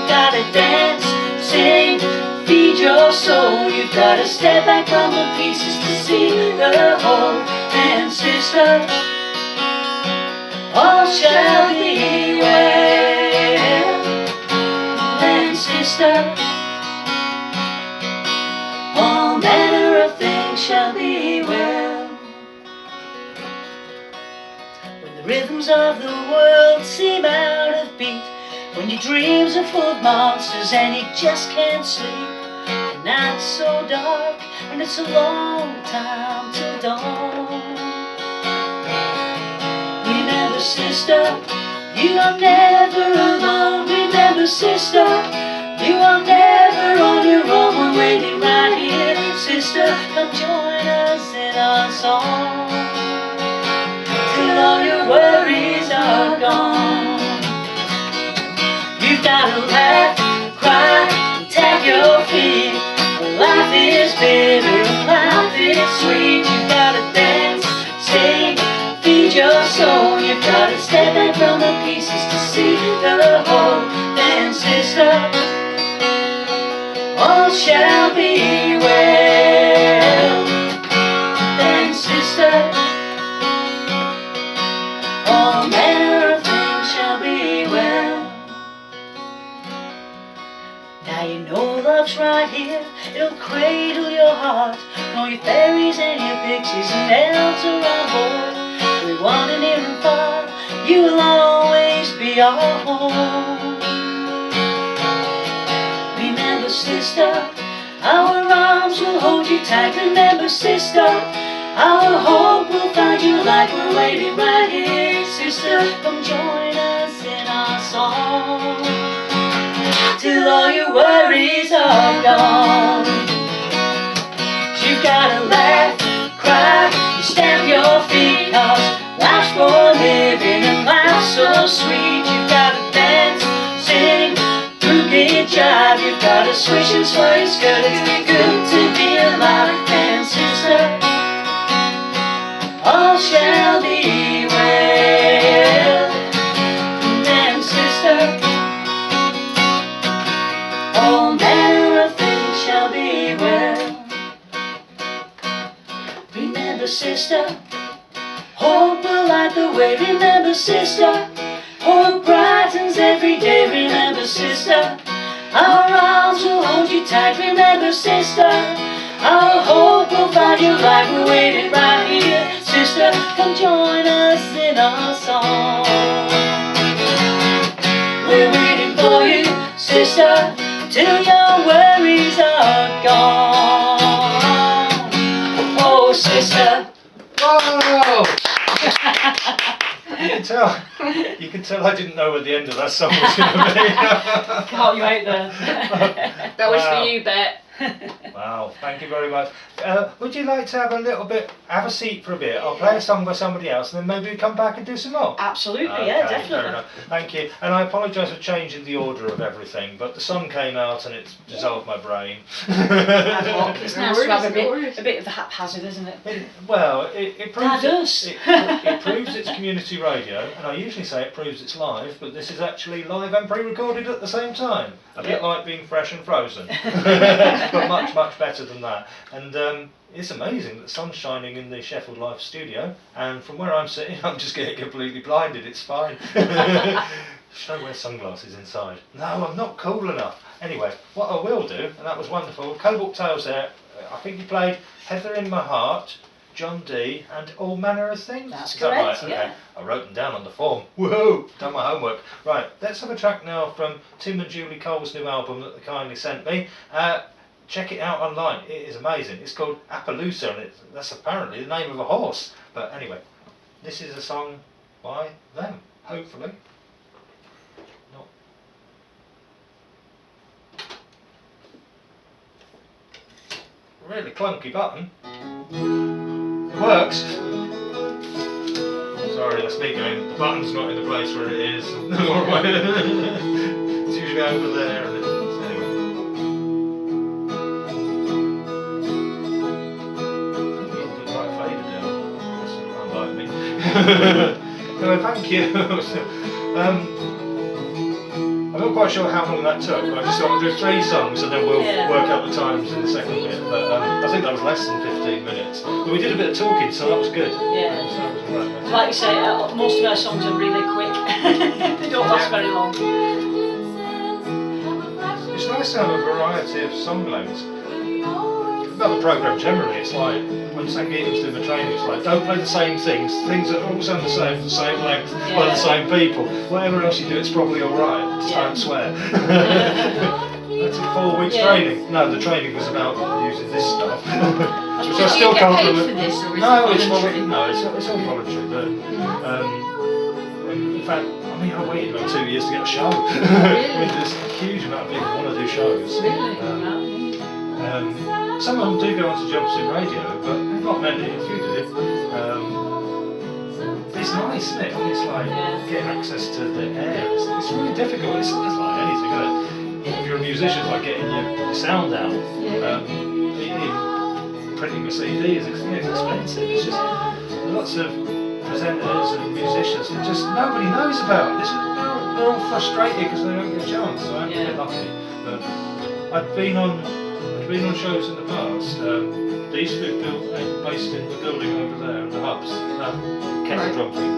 gotta dance, sing, feed your soul. You've gotta step back from the pieces to see the whole. And sister, all shall be well. And sister, all manner of things shall be well. When the rhythms of the world seem out of beat, when your dreams are full of monsters and you just can't sleep, the night's so dark and it's a long time till dawn. Remember sister, you are never alone. Remember sister, you are never on your own. We're waiting right here. Sister, come join us in our song, till all your worries are gone. You've gotta laugh, cry, and tap your feet. Life is bitter, life is sweet. You've gotta dance, sing, feed your soul. You've gotta step back from the pieces to see the whole. Then sister, all shall be well. Then sister, all manner of things shall be well. Now you know love's right here, it'll cradle your heart. Know your fairies and your pixies and elves are on board. Everyone in near and far, you will always be our home. Remember sister, our arms will hold you tight. Remember sister, our hope will find your light. We're waiting right here. Sister, come join us in our song, till all your worries are gone. You've gotta laugh, cry, and stamp your feet, 'cause life's for living and life's so sweet. You've gotta dance, sing, boogie, jive. You've gotta swish and sway your skirt. It's good to be alive. And sister, all shall be well. And sister, all manner of things shall be well. Remember sister, hope will light the way. Remember sister, hope brightens every day. Remember sister, our arms will hold you tight. Remember sister, our hope will find your light. We're waiting right here. Sister, come join us in our song. We're waiting for you, sister, till your worries are gone. Oh sister. Oh! You can tell I didn't know what the end of that song was going to be. Caught you out there. That was for you, Bet. Wow, thank you very much. Would you like to have a seat for a bit? I'll play a song by somebody else and then maybe we come back and do some more. Absolutely, Okay, yeah, fair definitely. enough. Thank you. And I apologise for changing the order of everything, but the sun came out and it's dissolved my brain. It's nice to have a worries. bit of a haphazard, isn't it? It proves it's community radio, and I usually say it proves it's live, but this is actually live and pre-recorded at the same time. A bit like being fresh and frozen, but much, much better than that. And it's amazing that the sun's shining in the Sheffield Live studio, and from where I'm sitting, I'm just getting completely blinded. It's fine. Should I wear sunglasses inside? No, I'm not cool enough. Anyway, what I will do, and that was wonderful, Cobalt Tales there, I think you played Heather in My Heart, John D, and All Manner of Things. That's Is that correct, right? yeah. Okay. I wrote them down on the form. Woohoo! Done my homework. Right, let's have a track now from Tim and Julie Cole's new album that they kindly sent me. Check it out online. It is amazing. It's called Appaloosa, and that's apparently the name of a horse. But anyway, this is a song by them, hopefully. Not. Really clunky button. It works. Sorry, that's me going, the button's not in the place where it is. It's usually over there. And anyway. Quite faded down. That's unlike me. Anyway, thank you. I not quite sure how long that took. I just thought I'd do 3 songs and then we'll work out the times in the second bit. But I think that was less than 15 minutes. But we did a bit of talking, so that was good. Yeah. So that was all right. Like you say, most of our songs are really quick. They don't last very long. It's nice to have a variety of song lengths. About the programme generally, it's like when Sangeeta was doing the training, it's like don't play the same things that all sound the same length, by the same people. Whatever else you do, it's probably alright, just don't swear. That's a 4 weeks training. No, the training was about using this stuff. Which I still can't remember. No, it's all voluntary, but in fact, I mean, I waited about 2 years to get a show. I mean, there's a huge amount of people who want to do shows. Some of them do go on to jobs in radio, but not many, a few do. It's nice, isn't it? I mean, it's like getting access to the air. It's really difficult. It's like anything, isn't it? If you're a musician, it's like getting your sound out. Printing a CD is expensive. It's just lots of presenters and musicians that just nobody knows about. They're all frustrated because they don't get a chance. So I'm a bit lucky. But I've been on shows in the past. They used to be based in the building over there, the hubs, kettle drum thing.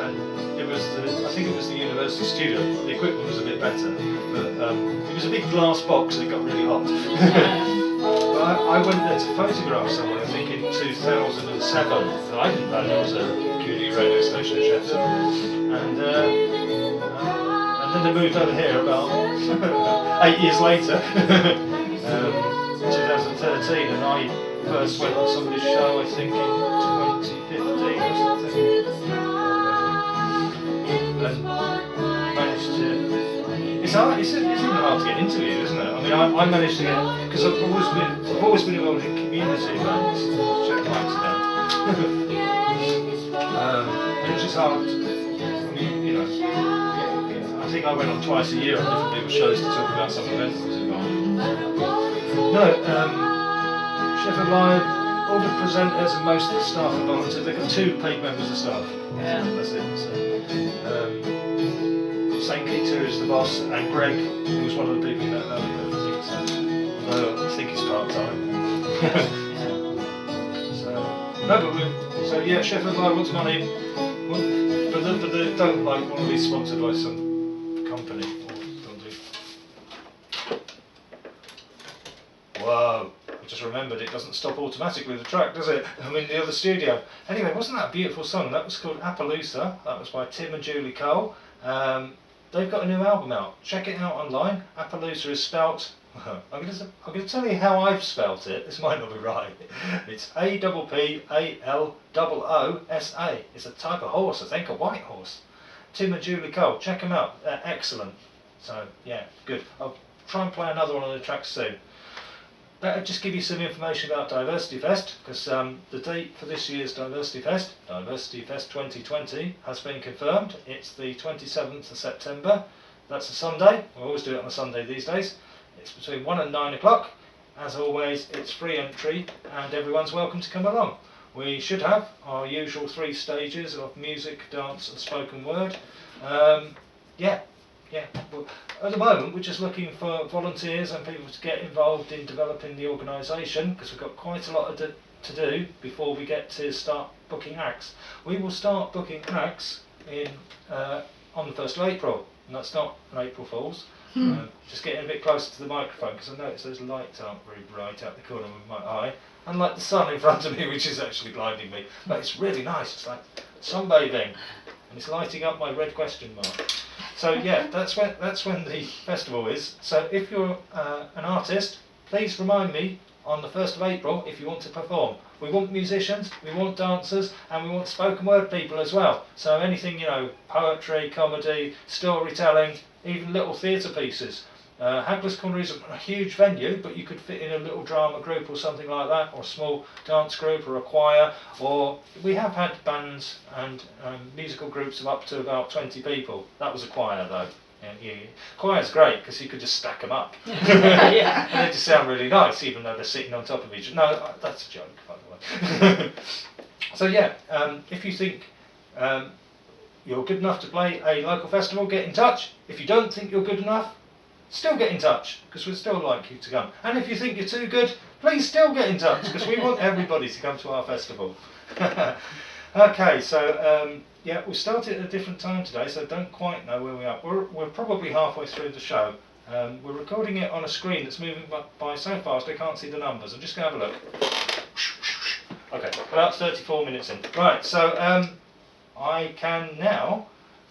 And I think it was the university studio. The equipment was a bit better, but it was a big glass box and it got really hot. But I went there to photograph someone, I think in 2007. I didn't know there was a community radio station in Sheffield. And then they moved over here about 8 years later, 2013, and I first went on somebody's show, I think in 2015 or something. And managed to... It's even hard to get interviewed, isn't it? I mean, I managed to get... Because I've always been involved in community events. Check lights down. It was just hard. I mean, you know... I think I went on twice a year on different people's shows to talk about some event that was involved. No, Sheffield Live, all the presenters and most of the staff are volunteers. They've got 2 paid members of staff. Yeah. That's it. So, St. Peter is the boss, and Greg, who was one of the people you met earlier, although I think he's part-time. So Sheffield Live wants money, but they don't want to be sponsored by some company or something. Whoa, I just remembered it doesn't stop automatically the track, does it? I'm in the other studio. Anyway, wasn't that a beautiful song? That was called Appaloosa. That was by Tim and Julie Cole. They've got a new album out. Check it out online. Appaloosa is spelt... I'm going to tell you how I've spelt it. This might not be right. It's Appaloosa. It's a type of horse, I think, a white horse. Tim and Julie Cole, check them out. They're excellent. So yeah, good. I'll try and play another one of the tracks soon. Better just give you some information about Diversity Fest, because the date for this year's Diversity Fest 2020, has been confirmed. It's the 27th of September. That's a Sunday. We always do it on a Sunday these days. It's between 1 and 9 o'clock. As always, it's free entry and everyone's welcome to come along. We should have our usual 3 stages of music, dance and spoken word. Well, at the moment we're just looking for volunteers and people to get involved in developing the organisation, because we've got quite a lot to do before we get to start booking acts. We will start booking acts on the 1st of April, and that's not an April Fool's. Just getting a bit closer to the microphone, because I notice those lights aren't very bright out the corner of my eye, unlike the sun in front of me, which is actually blinding me. But it's really nice. It's like sunbathing, and it's lighting up my red question mark. So yeah, that's when the festival is. So if you're an artist, please remind me on the 1st of April if you want to perform. We want musicians, we want dancers, and we want spoken word people as well. So anything, you know, poetry, comedy, storytelling, even little theatre pieces. Hagless Corner isn't a huge venue, but you could fit in a little drama group or something like that, or a small dance group or a choir, or we have had bands and musical groups of up to about 20 people. That was a choir though. Choir's great because you could just stack them up. Yeah. And they just sound really nice even though they're sitting on top of each other. No, that's a joke, by the way. So yeah, if you think you're good enough to play a local festival, get in touch. If you don't think you're good enough, still get in touch, because we'd still like you to come. And if you think you're too good, please still get in touch, because we want everybody to come to our festival. Okay, so yeah, we started at a different time today, so don't quite know where we are. We're probably halfway through the show. We're recording it on a screen that's moving by so fast I can't see the numbers. I'm just going to have a look. Okay, about 34 minutes in. Right, so I can now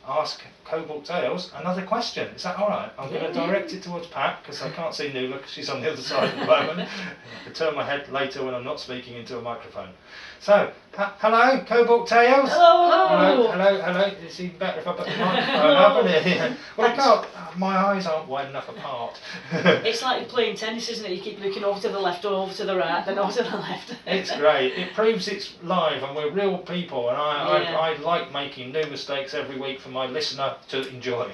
ask Cobalt Tales another question. Is that alright? I'm going to direct it towards Pat, because I can't see Nuala because she's on the other side at the moment. I can turn my head later when I'm not speaking into a microphone. So, hello, Cobalt Tales. Hello. Hello. It's even better if I put the microphone up, isn't it? Well, I can't. My eyes aren't wide enough apart. It's like playing tennis, isn't it? You keep looking over to the left or over to the right, then over to the left. It's great. It proves it's live and we're real people, and I like making new mistakes every week for my listener to enjoy.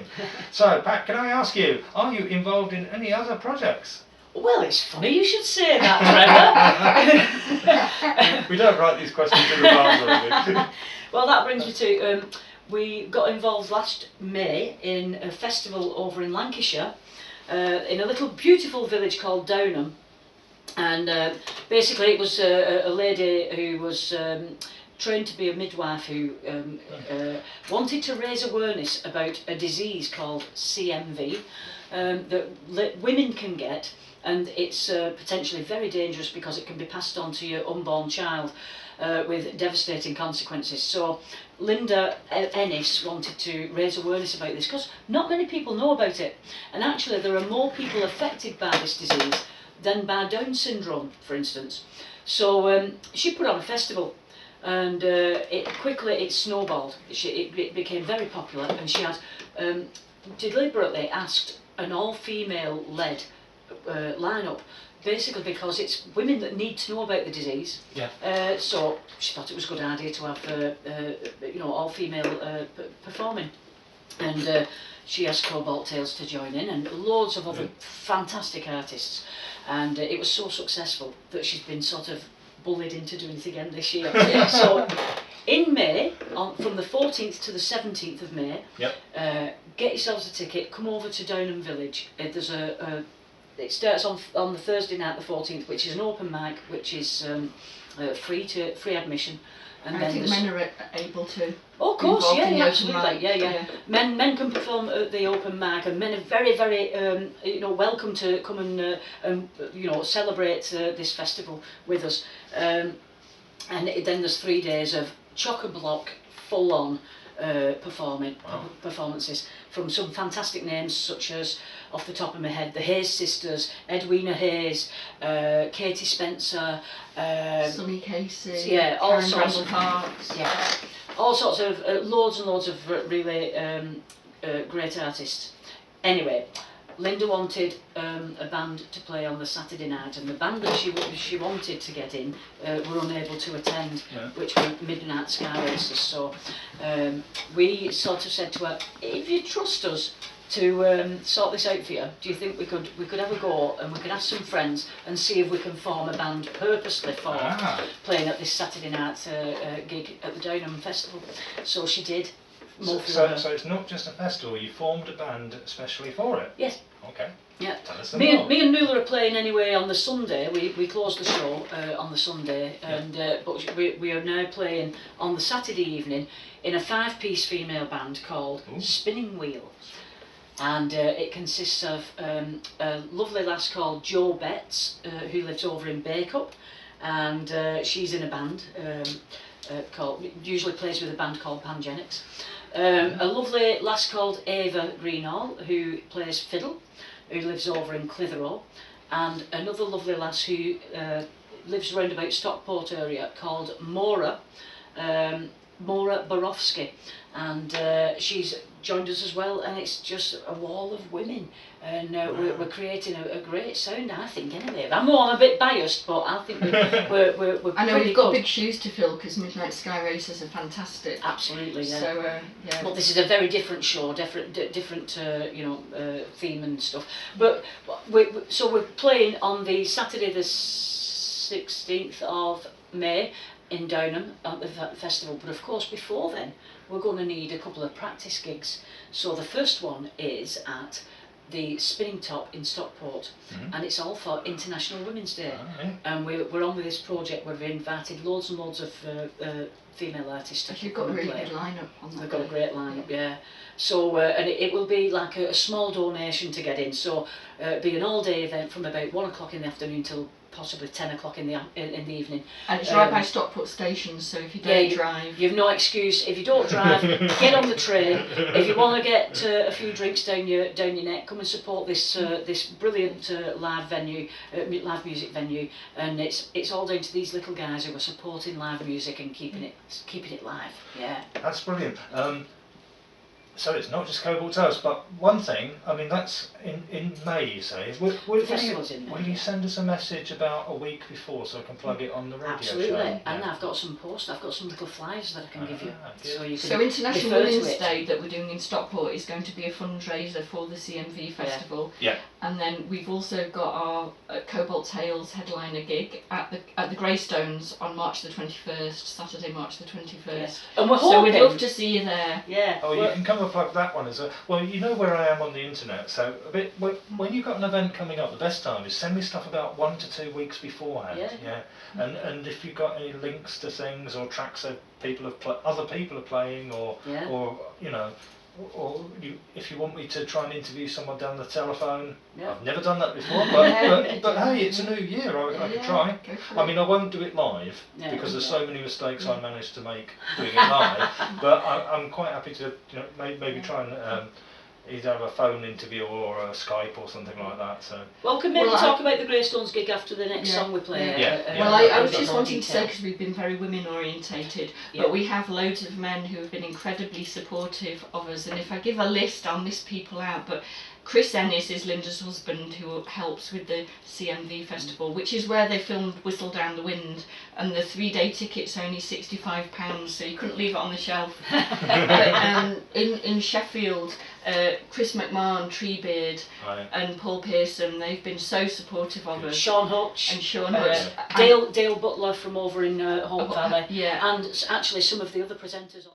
So, Pat, can I ask you, are you involved in any other projects? Well, it's funny you should say that, Trevor. We don't write these questions in advance, do we? Well, that brings me to, we got involved last May in a festival over in Lancashire, in a little beautiful village called Downham. And basically it was a lady who was trained to be a midwife who wanted to raise awareness about a disease called CMV that women can get, and it's potentially very dangerous because it can be passed on to your unborn child with devastating consequences. So Linda Ennis wanted to raise awareness about this because not many people know about it, and actually there are more people affected by this disease than by Down syndrome, for instance. So she put on a festival, and it snowballed. It became very popular, and she had deliberately asked an all-female led lineup, basically because it's women that need to know about the disease. Yeah. So she thought it was a good idea to have all-female performing, and she asked Cobalt Tales to join in, and loads of other fantastic artists, and it was so successful that she's been sort of bullied into doing it again this year. So in May, from the 14th to the 17th of May, get yourselves a ticket, come over to Downham Village. There's it starts on the Thursday night, the 14th, which is an open mic, which is free admission. And I then think men are able to. Oh, of course, involved in the open absolutely, mic. yeah. Men can perform at the open mic, and men are very, very, welcome to come and celebrate this festival with us. And then there's 3 days of chock-a-block, full-on performances from some fantastic names such as, off the top of my head, the Hayes sisters, Edwina Hayes, Katie Spencer, Sunny Casey, all Karen sorts Randall of Parks. Yeah, all sorts of loads and loads of really great artists. Anyway, Linda wanted a band to play on the Saturday night, and the band that she wanted to get in were unable to attend, which were Midnight Sky Racers. So we sort of said to her, if you trust us to sort this out for you, do you think we could have a go, and we could ask some friends and see if we can form a band purposely for playing at this Saturday night gig at the Downham Festival? So she did. So it's not just a festival, you formed a band especially for it? Yes. Okay. Yeah. Tell us some Me more. and Nuala are playing anyway on the Sunday. We closed the show on the Sunday, and but we are now playing on the Saturday evening in a 5-piece female band called Spinning Wheel. And it consists of a lovely lass called Jo Betts, who lives over in Bacup, and she's in a band usually plays with a band called Pangenics. A lovely lass called Ava Greenall, who plays fiddle, who lives over in Clitheroe, and another lovely lass who lives around about Stockport area called Maura Borowski, and she's joined us as well, and it's just a wall of women, and we're creating a great sound, I think, anyway. I'm a bit biased, but I think we're I know pretty we've got good. big shoes to fill because Midnight Sky Racers are fantastic. Absolutely, yeah. So yeah. Well, this is a very different show, different theme and stuff. But we're playing on the Saturday the 16th of May in Downham at the festival. But of course, before then, we're going to need a couple of practice gigs. So the first one is at the Spinning Top in Stockport, and it's all for International Women's Day. And we're on with this project. We've invited loads and loads of female artists to You've got a really play. good lineup on that. We've got a great lineup, yeah. So and it will be like a small donation to get in. So it'll be an all-day event from about 1 o'clock in the afternoon till possibly 10 o'clock in the evening. And it's right by Stockport Station, so if you don't drive... You've no excuse. If you don't drive, get on the train. If you want to get a few drinks down your neck, come and support this this brilliant live music venue. And it's all down to these little guys who are supporting live music and keeping it live. Yeah. That's brilliant. So it's not just Cobalt Tales, but one thing, I mean, that's in May, you say. Will you send us a message about a week before so I can plug it on the radio Absolutely. show? And Yeah. I've got some posts, I've got some little flyers that I can give you. Good. So International refer to Women's it. Day that we're doing in Stockport is going to be a fundraiser for the CMV Festival. Yeah. And then we've also got our Cobalt Tales headliner gig at the Greystones on March the 21st, Saturday, March the 21st. Yeah. And we're So hoping... we'd love to see you there. Yeah. Oh, you can come and plug that one as well. You know where I am on the internet, so when you've got an event coming up, the best time is send me stuff about 1 to 2 weeks beforehand. Yeah. And if you've got any links to things or tracks that other people are playing, or you know. Or if you want me to try and interview someone down the telephone, I've never done that before, but hey, it's a new year, I could try. I mean, I won't do it live because there's so many mistakes I managed to make doing it live, but I'm quite happy to maybe try and either have a phone interview or a Skype or something like that. So. Well, we can maybe talk about the Greystones gig after the next song we play. Well, I was just wanting to say, because we've been very women orientated, but we have loads of men who have been incredibly supportive of us, and if I give a list, I'll miss people out, but Chris Ennis is Linda's husband, who helps with the CMV Festival, which is where they filmed Whistle Down the Wind, and the 3-day ticket's only £65, so you couldn't leave it on the shelf. But in Sheffield, Chris McMahon, Treebeard, and Paul Pearson, they've been so supportive of us. Sean Hutch. And Sean Hutch. Dale Butler from over in Hope Valley. Yeah. And actually some of the other presenters.